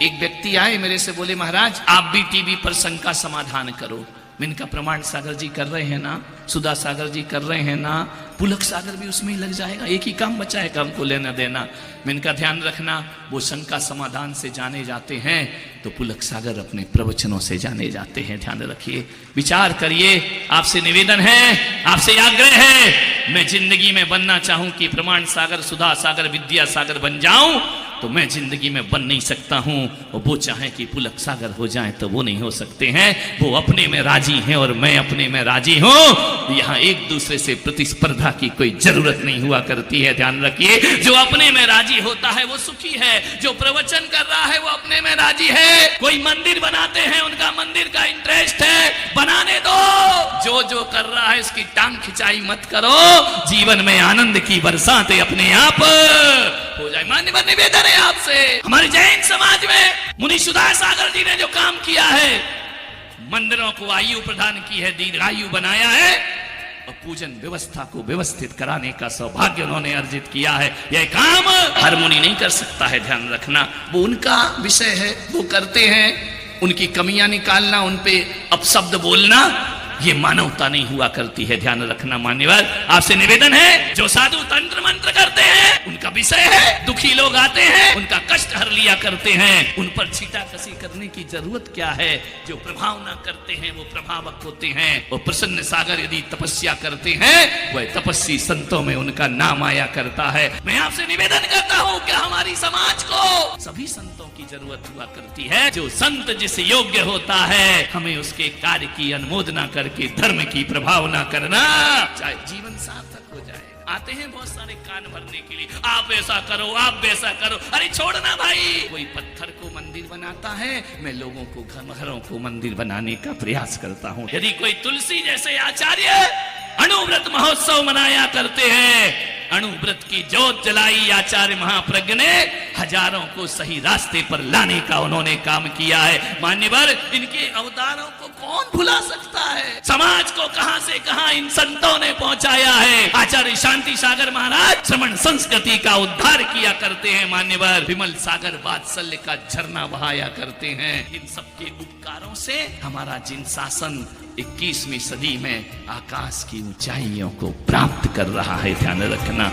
एक व्यक्ति आए मेरे से, बोले महाराज आप भी टीवी पर शंका समाधान करो। मैंने कहा प्रमाण सागर जी कर रहे हैं ना, सुधा सागर जी कर रहे हैं ना, पुलक सागर भी उसमें ही लग जाएगा, एक ही काम बचा है, काम को लेना देना। मैंने कहा ध्यान रखना, वो शंका समाधान से जाने जाते हैं तो पुलक सागर अपने प्रवचनों से जाने जाते हैं। ध्यान रखिए, विचार करिए। आपसे निवेदन है, आपसे आग्रह है, मैं जिंदगी में बनना चाहूं कि प्रमाण सागर, सुधा सागर, विद्या सागर बन जाऊं, तो मैं जिंदगी में बन नहीं सकता हूं। और वो चाहे कि पुलक सागर हो जाए तो वो नहीं हो सकते हैं। वो अपने में राजी हैं और मैं अपने में राजी हूं। यहां एक दूसरे से प्रतिस्पर्धा की कोई जरूरत नहीं हुआ करती है। ध्यान रखिए, जो अपने में राजी होता है वो सुखी है। जो प्रवचन कर रहा है वो अपने में राजी है। कोई मंदिर बनाते हैं, उनका मंदिर का इंटरेस्ट है, बनाने दो। जो जो कर रहा है उसकी टांग खिंचाई मत करो। जीवन में आनंद की बरसातें अपने आप हो जाए। मान्यवर निवेदन है आपसे, हमारे जैन समाज में मुनि सुधा सागर जी ने जो काम किया है, मंदिरों को आयु प्रदान की है, दीर्घायु बनाया है और पूजन व्यवस्था को व्यवस्थित कराने का सौभाग्य उन्होंने अर्जित किया है। यह काम हर मुनि नहीं कर सकता है। ध्यान रखना, वो उनका विषय है, वो करते हैं। उनकी कमियां निकालना, उनपे अपशब्द बोलना, ये मानवता नहीं हुआ करती है। ध्यान रखना मान्यवर, आपसे निवेदन है, जो साधु तंत्र मंत्र करते हैं उनका विषय है। दुखी लोग आते हैं, उनका कष्ट हर लिया करते हैं, उन पर छीटाकसी करने की जरूरत क्या है। जो प्रभाव ना करते हैं वो प्रभावक होते हैं। वो प्रसन्न सागर यदि तपस्या करते हैं, वह तपस्वी संतों में उनका नाम आया करता है। मैं आपसे निवेदन करता हूं कि हमारी समाज को सभी संतों की जरूरत हुआ करती है। जो संत जिस योग्य होता है, हमें उसके कार्य की अनुमोदना करके धर्म की प्रभावना करना, चाहे जीवन सार्थक हो जाए। आते हैं बहुत सारे कान भरने के लिए, आप ऐसा करो, आप वैसा करो। अरे छोड़ना भाई, कोई पत्थर को मंदिर बनाता है, मैं लोगों को घरों को मंदिर बनाने का प्रयास करता हूँ। यदि कोई तुलसी जैसे आचार्य अणुव्रत महोत्सव मनाया करते हैं, अणुव्रत की जोत जलाई आचार्य महाप्रज्ञ ने, हजारों को सही रास्ते पर लाने का उन्होंने काम किया है। मान्यवर, इनके अवतारों को कौन भुला सकता है। समाज को कहां से कहां इन संतों ने पहुंचाया है। आचार्य शांति सागर महाराज श्रमण संस्कृति का उद्धार किया करते हैं। मान्यवर, विमल सागर वात्सल्य का झरना बहाया करते हैं। इन सबके उपकारों से हमारा जिन शासन 21वीं सदी में आकाश की ऊंचाइयों को प्राप्त कर रहा है। ध्यान रखना।